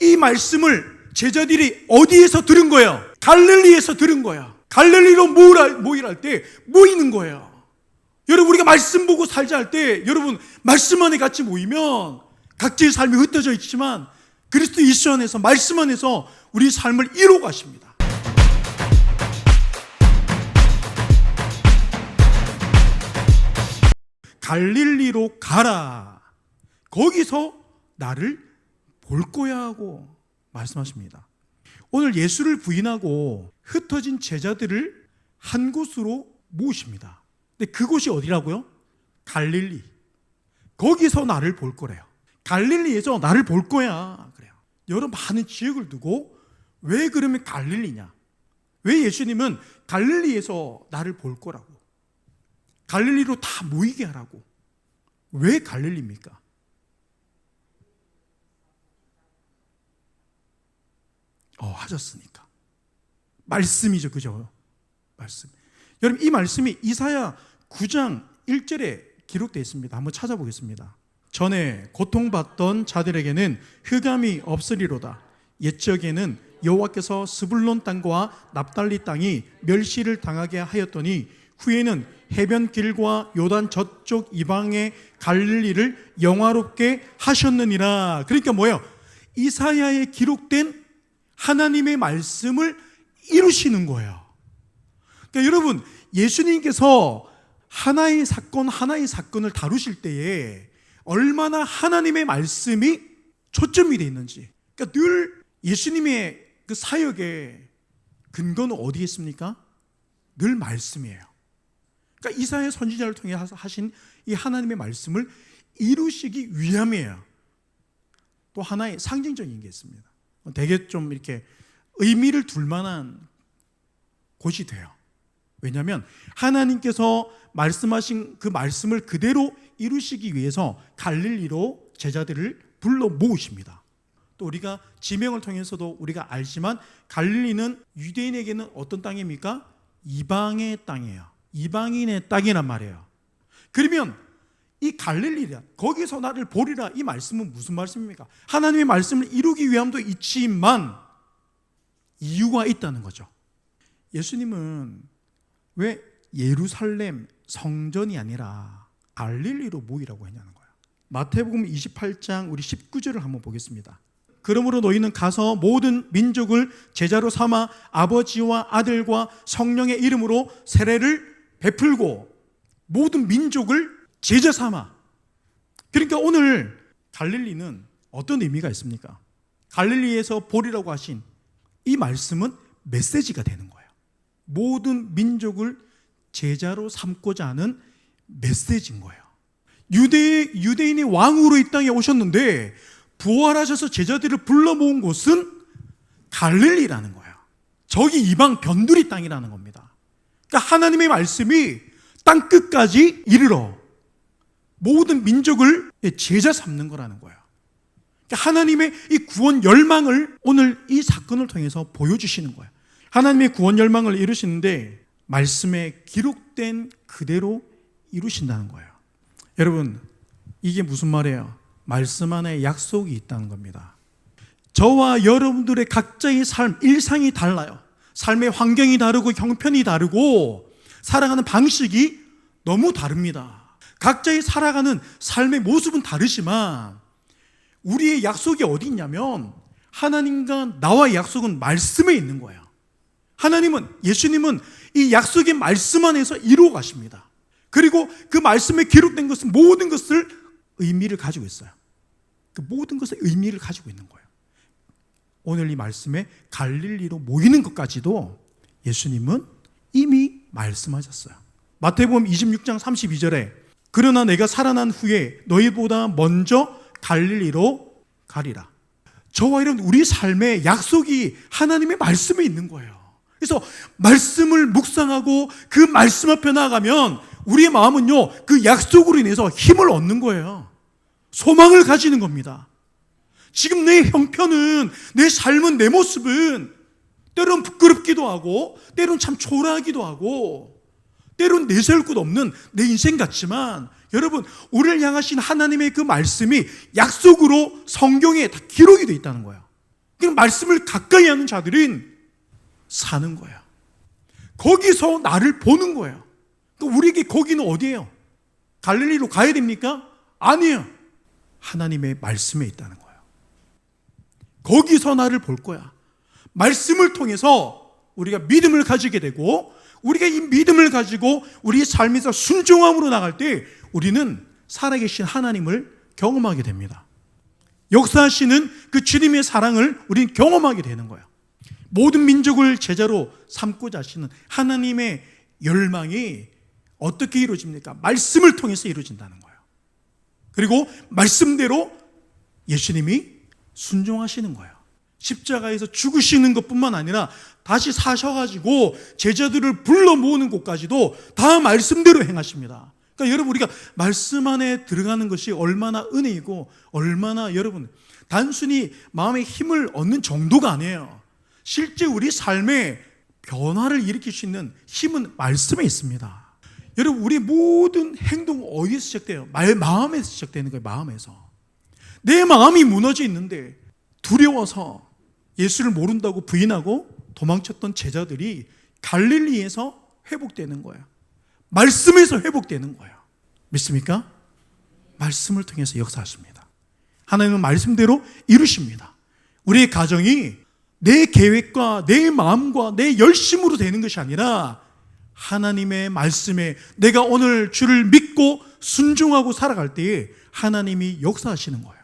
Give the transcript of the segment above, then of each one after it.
이 말씀을 제자들이 어디에서 들은 거예요? 갈릴리에서 들은 거야. 갈릴리로 모이라 할 때 모이는 거예요. 여러분, 우리가 말씀 보고 살자 할 때 여러분 말씀 안에 같이 모이면 각자의 삶이 흩어져 있지만 그리스도 예수 안에서 말씀 안에서 우리 삶을 이루어 가십니다. 갈릴리로 가라. 거기서 나를 볼 거야 하고 말씀하십니다. 오늘 예수를 부인하고 흩어진 제자들을 한 곳으로 모으십니다. 근데 그곳이 어디라고요? 갈릴리. 거기서 나를 볼 거래요. 갈릴리에서 나를 볼 거야 그래요. 여러 많은 지역을 두고 왜 그러면 갈릴리냐? 왜 예수님은 갈릴리에서 나를 볼 거라고? 갈릴리로 다 모이게 하라고. 왜 갈릴리입니까? 하셨으니까. 말씀이죠, 그죠? 말씀. 여러분, 이 말씀이 이사야 9장 1절에 기록되어 있습니다. 한번 찾아보겠습니다. 전에 고통받던 자들에게는 흑암이 없으리로다. 옛적에는 여호와께서 스불론 땅과 납달리 땅이 멸시를 당하게 하였더니 후에는 해변길과 요단 저쪽 이방의 갈릴리를 영화롭게 하셨느니라. 그러니까 뭐예요? 이사야에 기록된 하나님의 말씀을 이루시는 거예요. 그러니까 여러분, 예수님께서 하나의 사건을 다루실 때에 얼마나 하나님의 말씀이 초점이 되어 있는지. 그러니까 늘 예수님의 그 사역의 근거는 어디에 있습니까? 늘 말씀이에요. 그러니까 이사야 선지자를 통해 하신 이 하나님의 말씀을 이루시기 위함이에요. 또 하나의 상징적인 게 있습니다. 되게 좀 이렇게 의미를 둘 만한 곳이 돼요. 왜냐하면 하나님께서 말씀하신 그 말씀을 그대로 이루시기 위해서 갈릴리로 제자들을 불러 모으십니다. 또 우리가 지명을 통해서도 우리가 알지만 갈릴리는 유대인에게는 어떤 땅입니까? 이방의 땅이에요. 이방인의 땅이란 말이에요. 그러면 이 갈릴리라, 거기서 나를 보리라, 이 말씀은 무슨 말씀입니까? 하나님의 말씀을 이루기 위함도 있지만 이유가 있다는 거죠. 예수님은 왜 예루살렘 성전이 아니라 갈릴리로 모이라고 했냐는 거예요. 마태복음 28장 우리 19절을 한번 보겠습니다. 그러므로 너희는 가서 모든 민족을 제자로 삼아 아버지와 아들과 성령의 이름으로 세례를 베풀고 모든 민족을 제자 삼아. 그러니까 오늘 갈릴리는 어떤 의미가 있습니까? 갈릴리에서 보리라고 하신 이 말씀은 메시지가 되는 거예요. 모든 민족을 제자로 삼고자 하는 메시지인 거예요. 유대인의 왕으로 이 땅에 오셨는데 부활하셔서 제자들을 불러 모은 곳은 갈릴리라는 거예요. 저기 이방 변두리 땅이라는 겁니다. 그러니까 하나님의 말씀이 땅 끝까지 이르러 모든 민족을 제자 삼는 거라는 거예요. 그러니까 하나님의 이 구원 열망을 오늘 이 사건을 통해서 보여주시는 거예요. 하나님의 구원 열망을 이루시는데 말씀에 기록된 그대로 이루신다는 거예요. 여러분, 이게 무슨 말이에요? 말씀 안에 약속이 있다는 겁니다. 저와 여러분들의 각자의 삶, 일상이 달라요. 삶의 환경이 다르고 형편이 다르고 살아가는 방식이 너무 다릅니다. 각자의 살아가는 삶의 모습은 다르지만 우리의 약속이 어디 있냐면 하나님과 나와의 약속은 말씀에 있는 거예요. 예수님은 이 약속의 말씀 안에서 이루어 가십니다. 그리고 그 말씀에 기록된 것은 모든 것을 의미를 가지고 있어요. 그 모든 것의 의미를 가지고 있는 거예요. 오늘 이 말씀에 갈릴리로 모이는 것까지도 예수님은 이미 말씀하셨어요. 마태복음 26장 32절에 그러나 내가 살아난 후에 너희보다 먼저 갈릴리로 가리라. 저와 여러분, 우리 삶의 약속이 하나님의 말씀에 있는 거예요. 그래서 말씀을 묵상하고 그 말씀 앞에 나아가면 우리의 마음은요, 그 약속으로 인해서 힘을 얻는 거예요. 소망을 가지는 겁니다. 지금 내 형편은, 내 삶은, 내 모습은 때론 부끄럽기도 하고 때론 참 초라하기도 하고 때론 내세울 것 없는 내 인생 같지만 여러분, 우리를 향하신 하나님의 그 말씀이 약속으로 성경에 다 기록이 되어 있다는 거예요. 그 말씀을 가까이 하는 자들은 사는 거야. 거기서 나를 보는 거야. 우리에게 거기는 어디예요? 갈릴리로 가야 됩니까? 아니에요. 하나님의 말씀에 있다는 거예요. 거기서 나를 볼 거야. 말씀을 통해서 우리가 믿음을 가지게 되고, 우리가 이 믿음을 가지고 우리의 삶에서 순종함으로 나갈 때 우리는 살아계신 하나님을 경험하게 됩니다. 역사하시는 그 주님의 사랑을 우리는 경험하게 되는 거예요. 모든 민족을 제자로 삼고자 하시는 하나님의 열망이 어떻게 이루어집니까? 말씀을 통해서 이루어진다는 거예요. 그리고 말씀대로 예수님이 순종하시는 거예요. 십자가에서 죽으시는 것뿐만 아니라 다시 사셔가지고 제자들을 불러 모으는 곳까지도 다 말씀대로 행하십니다. 그러니까 여러분, 우리가 말씀 안에 들어가는 것이 얼마나 은혜이고 얼마나, 여러분, 단순히 마음의 힘을 얻는 정도가 아니에요. 실제 우리 삶에 변화를 일으킬 수 있는 힘은 말씀에 있습니다. 여러분, 우리 모든 행동은 어디서 시작돼요? 마음에서 시작되는 거예요. 마음에서. 내 마음이 무너져 있는데 두려워서 예수를 모른다고 부인하고 도망쳤던 제자들이 갈릴리에서 회복되는 거예요. 말씀에서 회복되는 거예요. 믿습니까? 말씀을 통해서 역사하십니다. 하나님은 말씀대로 이루십니다. 우리의 가정이 내 계획과 내 마음과 내 열심으로 되는 것이 아니라 하나님의 말씀에 내가 오늘 주를 믿고 순종하고 살아갈 때에 하나님이 역사하시는 거예요.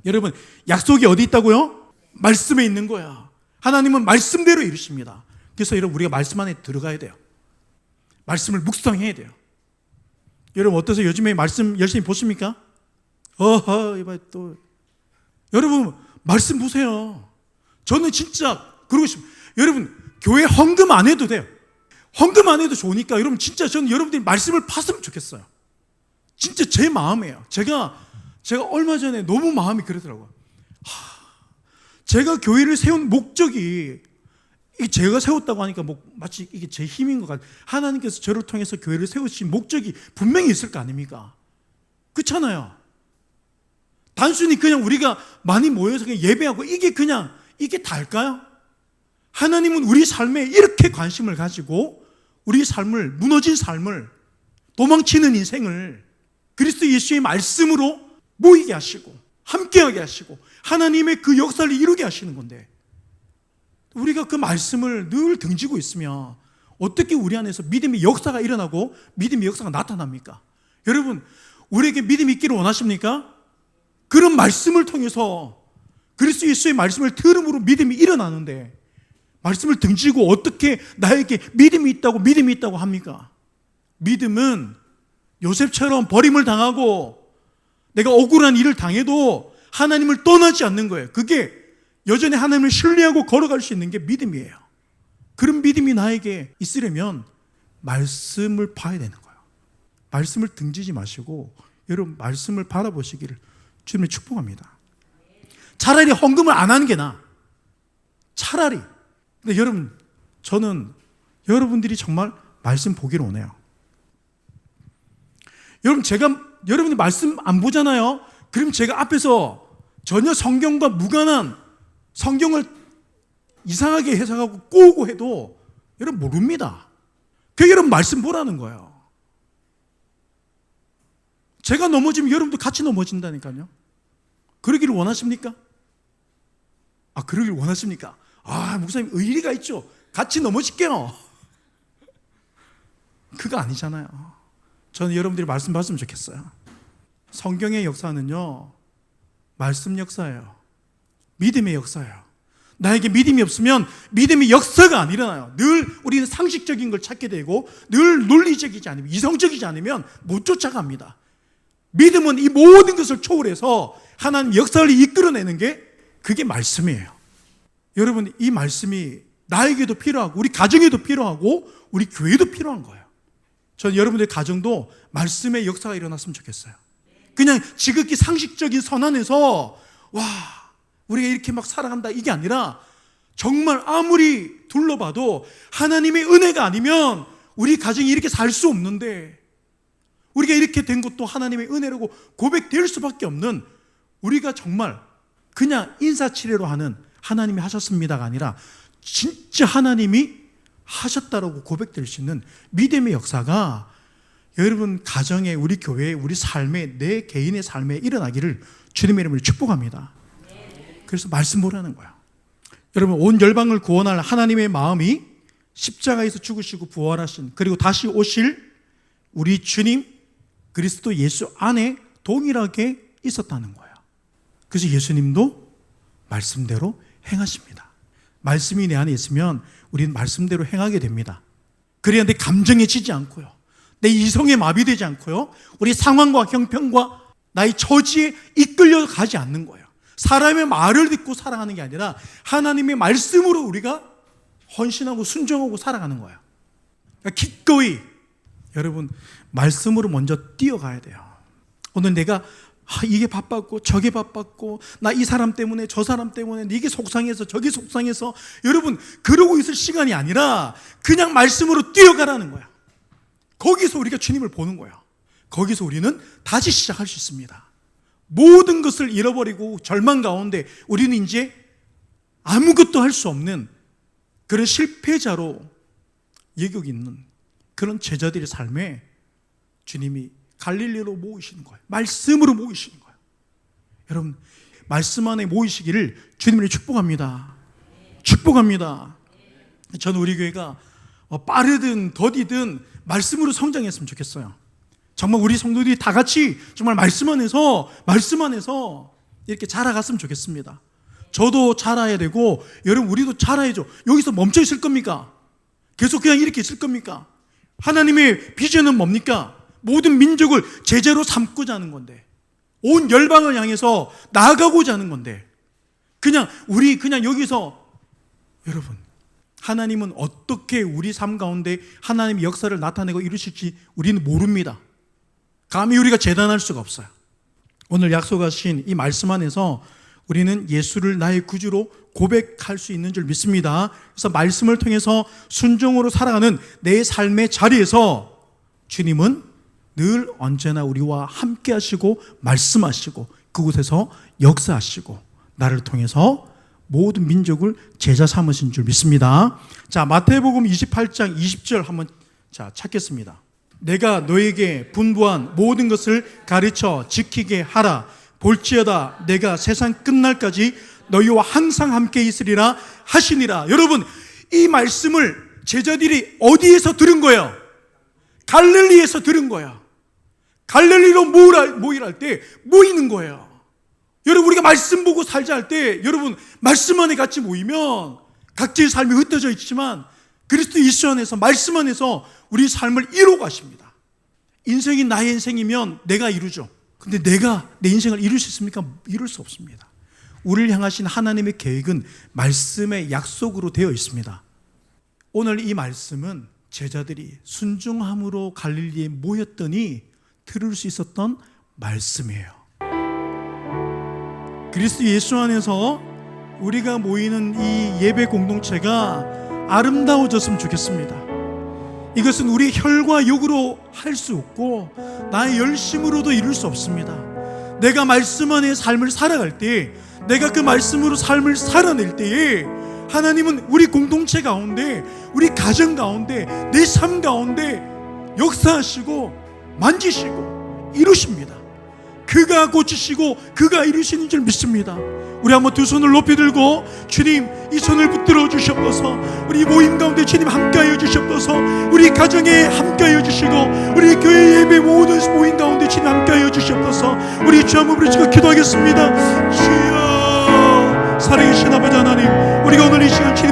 여러분, 약속이 어디 있다고요? 말씀에 있는 거야. 하나님은 말씀대로 이루십니다. 그래서 여러분, 우리가 말씀 안에 들어가야 돼요. 말씀을 묵상해야 돼요. 여러분, 어떠세요? 요즘에 말씀 열심히 보십니까? 이봐 또. 여러분, 말씀 보세요. 저는 진짜 그러고 싶어요. 여러분, 교회 헌금 안 해도 돼요. 헌금 안 해도 좋으니까 여러분, 진짜 저는 여러분들이 말씀을 봤으면 좋겠어요. 진짜 제 마음이에요. 제가 얼마 전에 너무 마음이 그러더라고요. 제가 교회를 세운 목적이, 이게 제가 세웠다고 하니까 마치 이게 제 힘인 것 같아요. 하나님께서 저를 통해서 교회를 세우신 목적이 분명히 있을 거 아닙니까? 그렇잖아요. 단순히 그냥 우리가 많이 모여서 그냥 예배하고 이게 다일까요? 하나님은 우리 삶에 이렇게 관심을 가지고 우리 삶을, 무너진 삶을, 도망치는 인생을 그리스도 예수의 말씀으로 모이게 하시고 함께하게 하시고 하나님의 그 역사를 이루게 하시는 건데, 우리가 그 말씀을 늘 등지고 있으면 어떻게 우리 안에서 믿음의 역사가 일어나고 믿음의 역사가 나타납니까? 여러분, 우리에게 믿음이 있기를 원하십니까? 그런 말씀을 통해서 그리스도 예수의 말씀을 들음으로 믿음이 일어나는데, 말씀을 등지고 어떻게 나에게 믿음이 있다고 합니까? 믿음은 요셉처럼 버림을 당하고 내가 억울한 일을 당해도 하나님을 떠나지 않는 거예요. 그게 여전히 하나님을 신뢰하고 걸어갈 수 있는 게 믿음이에요. 그런 믿음이 나에게 있으려면 말씀을 봐야 되는 거예요. 말씀을 등지지 마시고 여러분, 말씀을 바라보시기를 주님을 축복합니다. 차라리 헌금을 안 하는 게 나아. 차라리. 근데 여러분, 저는 여러분들이 정말 말씀 보기를 원해요. 여러분, 여러분이 말씀 안 보잖아요. 그럼 제가 앞에서 전혀 성경과 무관한 성경을 이상하게 해석하고 꼬우고 해도 여러분 모릅니다. 그게 여러분 말씀 보라는 거예요. 제가 넘어지면 여러분도 같이 넘어진다니까요. 그러기를 원하십니까? 그러기를 원하십니까? 목사님 의리가 있죠. 같이 넘어질게요. 그거 아니잖아요. 저는 여러분들이 말씀 봤으면 좋겠어요. 성경의 역사는요, 말씀 역사예요. 믿음의 역사예요. 나에게 믿음이 없으면 믿음의 역사가 안 일어나요. 늘 우리는 상식적인 걸 찾게 되고 늘 논리적이지 않으면, 이성적이지 않으면 못 쫓아갑니다. 믿음은 이 모든 것을 초월해서 하나님 역사를 이끌어내는 게 그게 말씀이에요. 여러분, 이 말씀이 나에게도 필요하고 우리 가정에도 필요하고 우리 교회도 필요한 거예요. 저는 여러분들의 가정도 말씀의 역사가 일어났으면 좋겠어요. 그냥 지극히 상식적인 선안에서 우리가 이렇게 막 살아간다 이게 아니라 정말 아무리 둘러봐도 하나님의 은혜가 아니면 우리 가정이 이렇게 살 수 없는데, 우리가 이렇게 된 것도 하나님의 은혜라고 고백될 수밖에 없는, 우리가 정말 그냥 인사치레로 하는 하나님이 하셨습니다가 아니라 진짜 하나님이 하셨다라고 고백될 수 있는 믿음의 역사가 여러분 가정에, 우리 교회에, 우리 삶에, 내 개인의 삶에 일어나기를 주님의 이름으로 축복합니다. 그래서 말씀 보라는 거야. 여러분, 온 열방을 구원할 하나님의 마음이 십자가에서 죽으시고 부활하신, 그리고 다시 오실 우리 주님 그리스도 예수 안에 동일하게 있었다는 거예요. 그래서 예수님도 말씀대로 행하십니다. 말씀이 내 안에 있으면 우리는 말씀대로 행하게 됩니다. 그래야 내 감정에 지지 않고요, 내 이성에 마비되지 않고요, 우리 상황과 형편과 나의 처지에 이끌려 가지 않는 거예요. 사람의 말을 듣고 살아가는 게 아니라 하나님의 말씀으로 우리가 헌신하고 순종하고 살아가는 거예요. 그러니까 기꺼이 여러분 말씀으로 먼저 뛰어가야 돼요. 오늘 내가 이게 바빴고 저게 바빴고 나 이 사람 때문에 저 사람 때문에 이게 속상해서 저게 속상해서, 여러분 그러고 있을 시간이 아니라 그냥 말씀으로 뛰어가라는 거야. 거기서 우리가 주님을 보는 거야. 거기서 우리는 다시 시작할 수 있습니다. 모든 것을 잃어버리고 절망 가운데 우리는 이제 아무것도 할 수 없는 그런 실패자로 여기고 있는 그런 제자들의 삶에 주님이 갈릴리로 모이시는 거예요. 말씀으로 모이시는 거예요. 여러분 말씀 안에 모이시기를 주님을 축복합니다. 축복합니다. 저는 우리 교회가 빠르든 더디든 말씀으로 성장했으면 좋겠어요. 정말 우리 성도들이 다 같이 정말 말씀 안에서 이렇게 자라갔으면 좋겠습니다. 저도 자라야 되고 여러분 우리도 자라야죠. 여기서 멈춰 있을 겁니까? 계속 그냥 이렇게 있을 겁니까? 하나님의 비전은 뭡니까? 모든 민족을 제자로 삼고자 하는 건데, 온 열방을 향해서 나아가고자 하는 건데, 우리 그냥 여기서, 여러분 하나님은 어떻게 우리 삶 가운데 하나님의 역사를 나타내고 이루실지 우리는 모릅니다. 감히 우리가 재단할 수가 없어요. 오늘 약속하신 이 말씀 안에서 우리는 예수를 나의 구주로 고백할 수 있는 줄 믿습니다. 그래서 말씀을 통해서 순종으로 살아가는 내 삶의 자리에서 주님은 늘 언제나 우리와 함께 하시고 말씀하시고 그곳에서 역사하시고 나를 통해서 모든 민족을 제자 삼으신 줄 믿습니다. 자, 마태복음 28장 20절 한번 찾겠습니다. 내가 너에게 분부한 모든 것을 가르쳐 지키게 하라. 볼지어다 내가 세상 끝날까지 너희와 항상 함께 있으리라 하시니라. 여러분 이 말씀을 제자들이 어디에서 들은 거예요? 갈릴리에서 들은 거야. 갈릴리로 모이랄 때 모이는 거예요. 여러분 우리가 말씀 보고 살자 할 때 여러분 말씀 안에 같이 모이면 각자의 삶이 흩어져 있지만 그리스도 예수 안에서 말씀 안에서 우리 삶을 이루어 가십니다. 인생이 나의 인생이면 내가 이루죠. 근데 내가 내 인생을 이룰 수 있습니까? 이룰 수 없습니다. 우리를 향하신 하나님의 계획은 말씀의 약속으로 되어 있습니다. 오늘 이 말씀은 제자들이 순종함으로 갈릴리에 모였더니 들을 수 있었던 말씀이에요. 그리스도 예수 안에서 우리가 모이는 이 예배 공동체가 아름다워졌으면 좋겠습니다. 이것은 우리 혈과 육으로 할 수 없고 나의 열심으로도 이룰 수 없습니다. 내가 말씀 안에 삶을 살아갈 때, 내가 그 말씀으로 삶을 살아낼 때에 하나님은 우리 공동체 가운데, 우리 가정 가운데, 내 삶 가운데 역사하시고 만지시고 이루십니다. 그가 고치시고 그가 이루시는 줄 믿습니다. 우리 한번 두 손을 높이 들고 주님 이 손을 붙들어 주시옵소서. 우리 모임 가운데 주님 함께하여 주시옵소서. 우리 가정에 함께하여 주시고 우리 교회 예배 모든 모임 가운데 주님 함께하여 주시옵소서. 우리 주 한번 부르시고 기도하겠습니다. 주여, 살아계신 아버지 하나님, 우리가 오늘 이 시간 주님